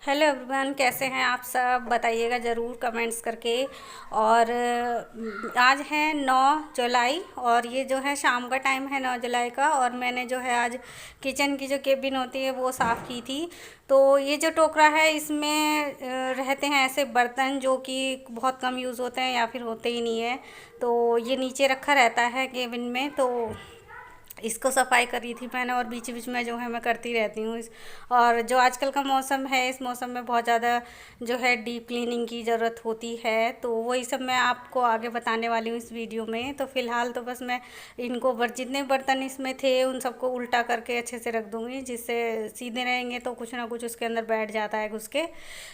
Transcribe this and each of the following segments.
Hello everyone, कैसे हैं आप सब? बताइएगा ज़रूर कमेंट्स करके। और आज है 9 जुलाई और ये जो है शाम का टाइम है 9 जुलाई का। और मैंने जो है आज किचन की जो केबिन होती है वो साफ़ की थी। तो ये जो टोकरा है इसमें रहते हैं ऐसे बर्तन जो कि बहुत कम यूज़ होते हैं या फिर होते ही नहीं है। तो ये नीचे रखा रहता है केबिन में। तो इसको सफाई करी थी मैंने और बीच बीच में जो है मैं करती रहती हूँ इस। और जो आजकल का मौसम है, इस मौसम में बहुत ज़्यादा जो है डीप क्लीनिंग की ज़रूरत होती है। तो वही सब मैं आपको आगे बताने वाली हूँ इस वीडियो में। तो फ़िलहाल तो बस मैं इनको जितने बर्तन इसमें थे उन सबको उल्टा करके अच्छे से रख दूँगी, जिससे सीधे रहेंगे तो कुछ ना कुछ उसके अंदर बैठ जाता है घुस के।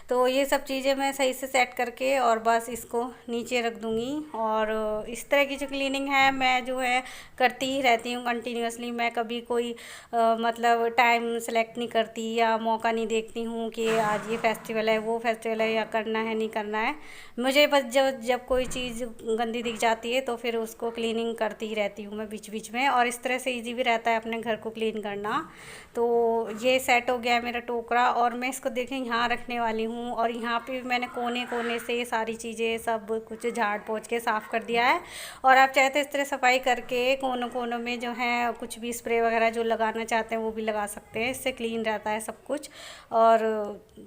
तो ये सब चीज़ें मैं सही से सेट करके और बस इसको नीचे रख दूँगी। और इस तरह की जो क्लीनिंग है मैं जो है करती ही रहती हूँ कंटिन्यूअसली। मैं कभी कोई मतलब टाइम सेलेक्ट नहीं करती या मौका नहीं देखती हूँ कि आज ये फेस्टिवल है, वो फेस्टिवल है, या करना है नहीं करना है। मुझे बस जब जब कोई चीज़ गंदी दिख जाती है तो फिर उसको क्लीनिंग करती ही रहती हूँ मैं बीच बीच में। और इस तरह से इजी भी रहता है अपने घर को क्लीन करना। तो ये सेट हो गया है मेरा टोकरा और मैं इसको देखें यहाँ रखने वाली हूँ। और यहाँ पे भी मैंने कोने कोने से सारी चीज़ें सब कुछ झाड़ पोंछ के साफ़ कर दिया है। और आप चाहे तो इस तरह सफाई करके कोनों कोनों में जो है कुछ भी स्प्रे वगैरह जो लगाना चाहते हैं वो भी लगा सकते हैं, इससे क्लीन रहता है सब कुछ। और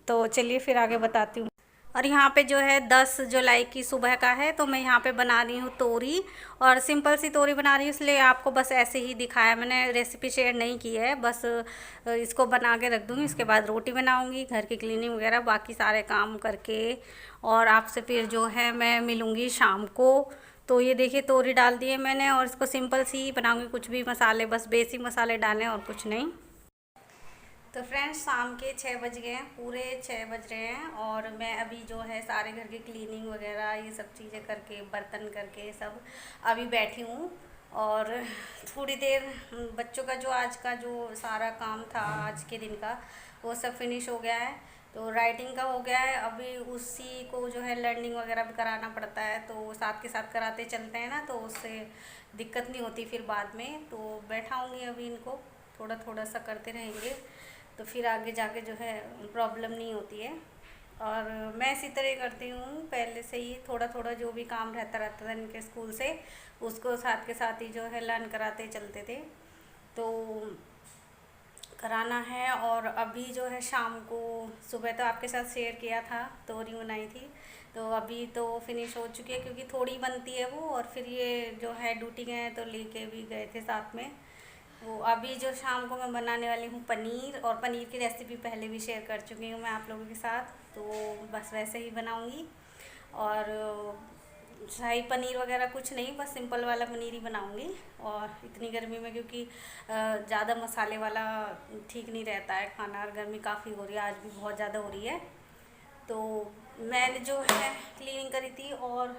तो चलिए फिर आगे बताती हूँ। और यहाँ पे जो है 10 जुलाई की सुबह का है, तो मैं यहाँ पे बना रही हूँ तोरी। और सिंपल सी तोरी बना रही हूँ, इसलिए आपको बस ऐसे ही दिखाया, मैंने रेसिपी शेयर नहीं की है। बस इसको बना के रख दूँगी, इसके बाद रोटी बनाऊँगी, घर की क्लीनिंग वगैरह बाकी सारे काम करके। और आपसे फिर जो है मैं मिलूँगी शाम को। तो ये देखिए तोरी डाल दिए मैंने और इसको सिंपल सी बनाऊँगी, कुछ भी मसाले, बस बेसिक मसाले डालें और कुछ नहीं। तो फ्रेंड्स शाम के 6 बज गए हैं, पूरे 6 बज रहे हैं। और मैं अभी जो है सारे घर की क्लीनिंग वगैरह ये सब चीज़ें करके बर्तन करके सब अभी बैठी हूँ। और थोड़ी देर बच्चों का जो आज का जो सारा काम था आज के दिन का वो सब फिनिश हो गया है। तो राइटिंग का हो गया है, अभी उसी को जो है लर्निंग वगैरह भी कराना पड़ता है। तो साथ के साथ कराते चलते हैं ना, तो उससे दिक्कत नहीं होती फिर बाद में। तो बैठाऊँगी अभी इनको, थोड़ा थोड़ा सा करते रहेंगे तो फिर आगे जाके जो है प्रॉब्लम नहीं होती है। और मैं इसी तरह करती हूँ पहले से ही, थोड़ा थोड़ा जो भी काम रहता था इनके स्कूल से उसको साथ के साथ ही जो है लर्न कराते चलते थे। तो कराना है। और अभी जो है शाम को, सुबह तो आपके साथ शेयर किया था, तोरी बनाई थी। तो अभी तो फिनिश हो चुकी है क्योंकि थोड़ी बनती है वो। और फिर ये जो है ड्यूटी गए हैं तो लेके भी गए थे साथ में। तो अभी जो शाम को मैं बनाने वाली हूँ पनीर, और पनीर की रेसिपी पहले भी शेयर कर चुकी हूँ मैं आप लोगों के साथ। तो बस वैसे ही बनाऊँगी। और शाही पनीर वगैरह कुछ नहीं, बस सिंपल वाला पनीर ही बनाऊँगी। और इतनी गर्मी में क्योंकि ज़्यादा मसाले वाला ठीक नहीं रहता है खाना, और गर्मी काफ़ी हो रही है, आज भी बहुत ज़्यादा हो रही है। तो मैंने जो है क्लीनिंग करी थी और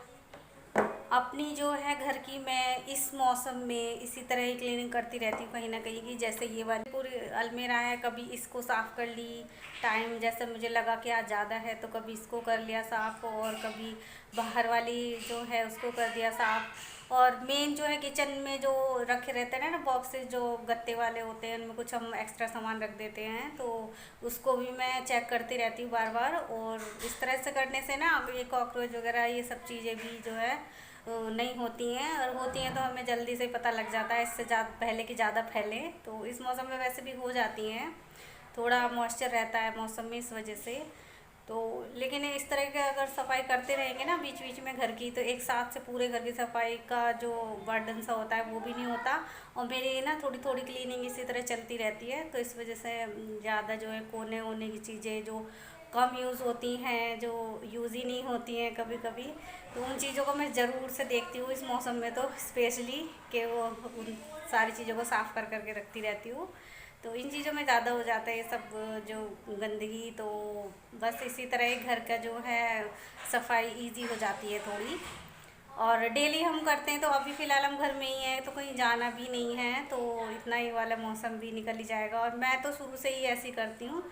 अपनी जो है घर की मैं इस मौसम में इसी तरह ही क्लीनिंग करती रहती हूँ कहीं ना कहीं की। जैसे ये वाली पूरी अलमीरा है, कभी इसको साफ़ कर ली, टाइम जैसे मुझे लगा कि आज ज़्यादा है तो कभी इसको कर लिया साफ़, और कभी बाहर वाली जो है उसको कर दिया साफ़। और मेन जो है किचन में जो रखे रहते हैं ना बॉक्सेस, जो गत्ते वाले होते हैं, उनमें कुछ हम एक्स्ट्रा सामान रख देते हैं, तो उसको भी मैं चेक करती रहती हूँ बार बार। और इस तरह से करने से ना ये कॉकरोच वगैरह ये सब चीज़ें भी जो है नहीं होती हैं, और होती हैं तो हमें जल्दी से पता लग जाता है, इससे ज़्यादा पहले कि ज़्यादा फैले। तो इस मौसम में वैसे भी हो जाती हैं, थोड़ा मॉइस्चर रहता है मौसम में इस वजह से। तो लेकिन इस तरह के अगर सफाई करते रहेंगे ना बीच बीच में घर की, तो एक साथ से पूरे घर की सफाई का जो बर्डन सा होता है वो भी नहीं होता। और मेरी ना थोड़ी थोड़ी क्लीनिंग इसी तरह चलती रहती है, तो इस वजह से ज़्यादा जो है कोने वोने की चीज़ें जो कम यूज़ होती हैं, जो यूज़ ही नहीं होती हैं कभी कभी, तो उन चीज़ों को मैं ज़रूर से देखती हूँ इस मौसम में, तो स्पेशली कि वो उन सारी चीज़ों को साफ़ कर करके रखती रहती हूँ। तो इन चीज़ों में ज़्यादा हो जाता है ये सब जो गंदगी। तो बस इसी तरह ही घर का जो है सफाई इजी हो जाती है थोड़ी। और डेली हम करते हैं। तो अभी फ़िलहाल हम घर में ही हैं, तो कहीं जाना भी नहीं है, तो इतना ही वाला मौसम भी निकल ही जाएगा। और मैं तो शुरू से ही ऐसी करती हूँ।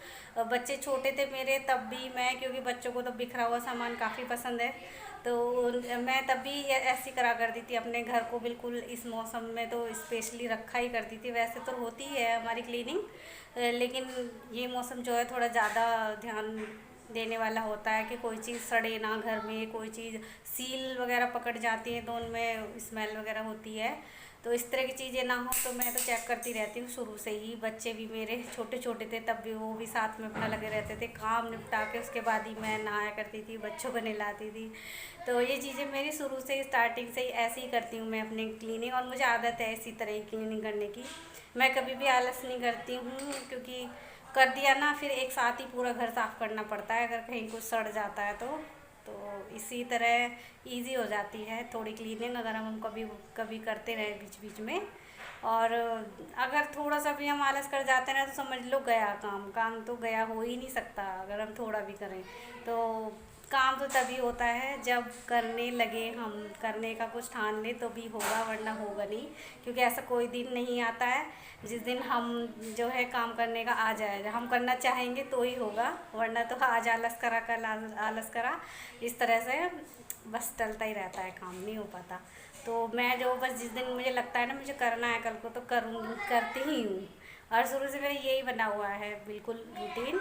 बच्चे छोटे थे मेरे तब भी मैं, क्योंकि बच्चों को तो बिखरा हुआ सामान काफ़ी पसंद है, तो मैं तब भी ऐसी करा करती थी अपने घर को बिल्कुल इस मौसम में तो स्पेशली रखा ही करती थी। वैसे तो होती है हमारी क्लीनिंग, लेकिन ये मौसम जो है थोड़ा ज़्यादा ध्यान देने वाला होता है कि कोई चीज़ सड़े ना घर में, कोई चीज़ सील वगैरह पकड़ जाती है तो उनमें स्मेल वगैरह होती है। तो इस तरह की चीज़ें ना हो, तो मैं तो चेक करती रहती हूँ शुरू से ही। बच्चे भी मेरे छोटे छोटे थे तब भी वो भी साथ में अपना लगे रहते थे। काम निपटा के उसके बाद ही मैं नहाया करती थी, बच्चों को नहलाती थी। तो ये चीज़ें मेरी शुरू से स्टार्टिंग से ही ऐसे ही करती हूँ मैं अपनी क्लीनिंग, और मुझे आदत है इसी तरह ही क्लीनिंग करने की। मैं कभी भी आलस नहीं करती हूँ, क्योंकि कर दिया ना फिर एक साथ ही पूरा घर साफ़ करना पड़ता है अगर कहीं कुछ सड़ जाता है तो इसी तरह इजी हो जाती है थोड़ी क्लीनिंग अगर हम कभी कभी करते रहे बीच बीच में। और अगर थोड़ा सा भी हम आलस कर जाते हैं ना, तो समझ लो गया काम, काम तो गया हो ही नहीं सकता अगर हम थोड़ा भी करें। तो काम तो तभी होता है जब करने लगे, हम करने का कुछ ठान ले तो भी होगा, वरना होगा नहीं। क्योंकि ऐसा कोई दिन नहीं आता है जिस दिन हम जो है काम करने का आ जाएगा, हम करना चाहेंगे तो ही होगा, वरना तो आज आलस करा कल आलस करा, इस तरह से बस चलता ही रहता है, काम नहीं हो पाता। तो मैं जो बस जिस दिन मुझे लगता है ना मुझे करना है कल को, तो करूँगी, करती ही हूँ। और शुरू से मेरा यही बना हुआ है बिल्कुल रूटीन,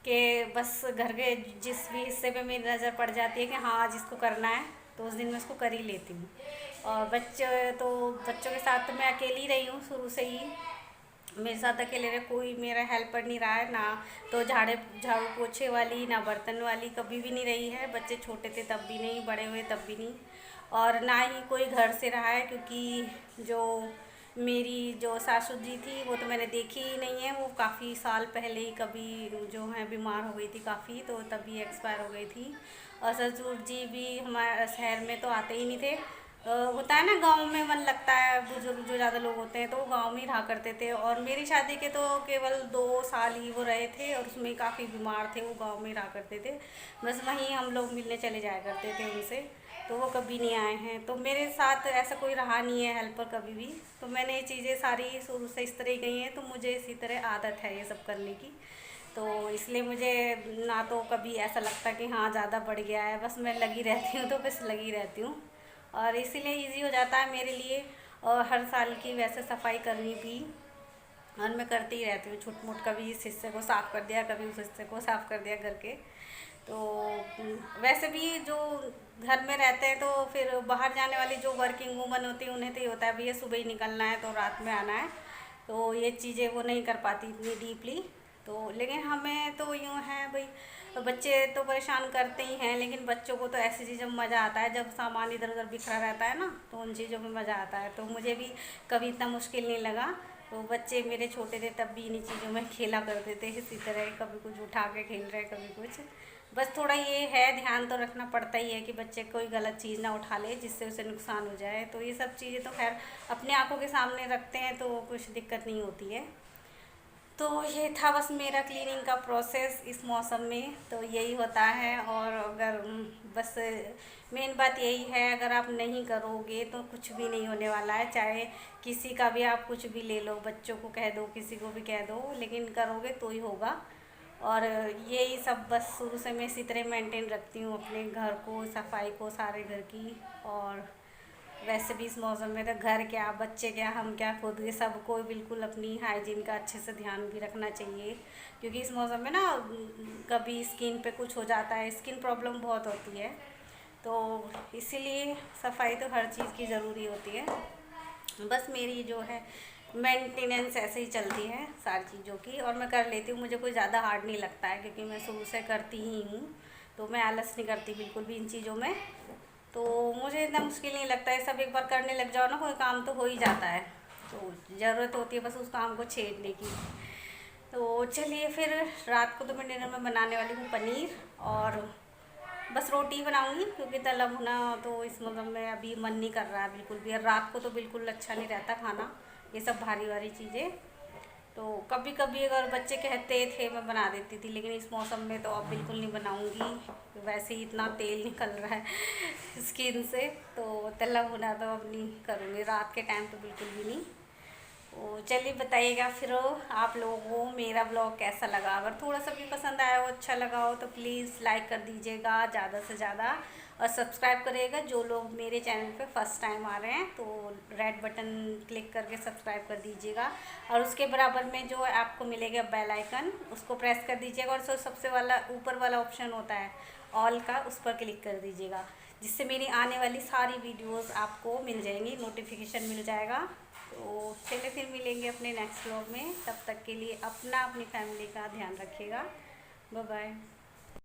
कि बस घर के जिस भी हिस्से पे मेरी नज़र पड़ जाती है कि हाँ आज इसको करना है, तो उस दिन मैं उसको कर ही लेती हूँ। और बच्चों के साथ तो मैं अकेली रही हूँ शुरू से ही, मेरे साथ अकेले रहे, कोई मेरा हेल्पर नहीं रहा है ना। तो झाड़ू पोछे वाली ना बर्तन वाली कभी भी नहीं रही है, बच्चे छोटे थे तब भी नहीं, बड़े हुए तब भी नहीं। और ना ही कोई घर से रहा है, क्योंकि जो मेरी जो सासू जी थी वो तो मैंने देखी ही नहीं है, वो काफ़ी साल पहले ही कभी जो है बीमार हो गई थी काफ़ी, तो तभी एक्सपायर हो गई थी। और ससुर जी भी हमारे शहर में तो आते ही नहीं थे। होता है ना गांव में मन लगता है, बुजुर्ग जो ज़्यादा लोग होते हैं तो वो गांव में ही रहा करते थे। और मेरी शादी के तो केवल 2 साल ही वो रहे थे, और उसमें काफ़ी बीमार थे, वो गांव में ही रहा करते थे। बस वहीं हम लोग मिलने चले जाया करते थे उनसे, तो वो कभी नहीं आए हैं। तो मेरे साथ ऐसा कोई रहा नहीं है हेल्पर कभी भी, तो मैंने ये चीज़ें सारी शुरू से इस तरह ही गई हैं, तो मुझे इसी तरह आदत है ये सब करने की। तो इसलिए मुझे ना तो कभी ऐसा लगता कि हाँ ज़्यादा बढ़ गया है, बस मैं लगी रहती हूँ तो बस लगी रहती हूँ। और इसीलिए इजी हो जाता है मेरे लिए। और हर साल की वैसे सफाई करनी भी, और मैं करती ही रहती हूँ छुट मुट, कभी इस हिस्से को साफ़ कर दिया, कभी उस हिस्से को साफ़ कर दिया करके। तो वैसे भी जो घर में रहते हैं, तो फिर बाहर जाने वाली जो वर्किंग वूमन होती है उन्हें तो ये होता है भैया सुबह ही निकलना है तो रात में आना है, तो ये चीज़ें वो नहीं कर पाती इतनी डीपली। तो लेकिन हमें तो यूँ है भाई, बच्चे तो परेशान करते ही हैं, लेकिन बच्चों को तो ऐसी चीज़ों में मज़ा आता है जब सामान इधर उधर बिखरा रहता है ना, तो उन चीज़ों में मज़ा आता है। तो मुझे भी कभी इतना मुश्किल नहीं लगा। तो बच्चे मेरे छोटे थे तब भी इन्हीं चीज़ों में खेला करते थे इसी तरह, कभी कुछ उठा के खेल रहे, कभी कुछ। बस थोड़ा ये है ध्यान तो रखना पड़ता ही है कि बच्चे कोई गलत चीज़ ना उठा ले जिससे उसे नुकसान हो जाए। तो ये सब चीज़ें तो खैर अपने आंखों के सामने रखते हैं तो कुछ दिक्कत नहीं होती है। तो ये था बस मेरा क्लीनिंग का प्रोसेस इस मौसम में, तो यही होता है। और अगर बस मेन बात यही है, अगर आप नहीं करोगे तो कुछ भी नहीं होने वाला है। चाहे किसी का भी आप कुछ भी ले लो, बच्चों को कह दो, किसी को भी कह दो, लेकिन करोगे तो ही होगा। और यही सब बस शुरू से मैं इसी तरह मेंटेन रखती हूँ अपने घर को, सफाई को, सारे घर की। और वैसे भी इस मौसम में तो घर क्या, बच्चे क्या, हम क्या, खुद के सबको बिल्कुल अपनी हाइजीन का अच्छे से ध्यान भी रखना चाहिए। क्योंकि इस मौसम में ना कभी स्किन पे कुछ हो जाता है, स्किन प्रॉब्लम बहुत होती है, तो इसीलिए सफाई तो हर चीज़ की ज़रूरी होती है। बस मेरी जो है मेंटेनेंस ऐसे ही चलती है सारी चीज़ों की, और मैं कर लेती हूँ, मुझे कोई ज़्यादा हार्ड नहीं लगता है क्योंकि मैं शुरू से करती ही हूँ। तो मैं आलस नहीं करती बिल्कुल भी इन चीज़ों में, तो मुझे इतना मुश्किल नहीं लगता है। सब एक बार करने लग जाओ ना, कोई काम तो हो ही जाता है। तो ज़रूरत होती है बस उस काम को छेड़ने की। तो चलिए फिर, रात को तो मैं डिनर में बनाने वाली हूँ पनीर, और बस रोटी बनाऊंगी क्योंकि तला भुना तो इस मौसम में अभी मन नहीं कर रहा है बिल्कुल भी। और रात को तो बिल्कुल अच्छा नहीं रहता खाना, ये सब भारी भारी चीज़ें। तो कभी कभी अगर बच्चे कहते थे मैं बना देती थी, लेकिन इस मौसम में तो अब बिल्कुल नहीं बनाऊंगी। वैसे ही इतना तेल निकल रहा है स्किन से, तो तला भुना तो अब नहीं करूँगी, रात के टाइम तो बिल्कुल भी नहीं। तो चलिए बताइएगा फिर आप लोगों को मेरा ब्लॉग कैसा लगा। अगर थोड़ा सा भी पसंद आया हो, अच्छा लगा हो, तो प्लीज़ लाइक कर दीजिएगा ज़्यादा से ज़्यादा, और सब्सक्राइब करिएगा। जो लोग मेरे चैनल पे फर्स्ट टाइम आ रहे हैं तो रेड बटन क्लिक करके सब्सक्राइब कर दीजिएगा, और उसके बराबर में जो है आपको मिलेगा बेल आइकन, उसको प्रेस कर दीजिएगा, और सबसे वाला ऊपर वाला ऑप्शन होता है ऑल का, उस पर क्लिक कर दीजिएगा, जिससे मेरी आने वाली सारी वीडियोस आपको मिल जाएंगी, नोटिफिकेशन मिल जाएगा। तो चलिए फिर मिलेंगे अपने नेक्स्ट व्लॉग में, तब तक के लिए अपना अपनी फैमिली का ध्यान रखिएगा। Bye bye.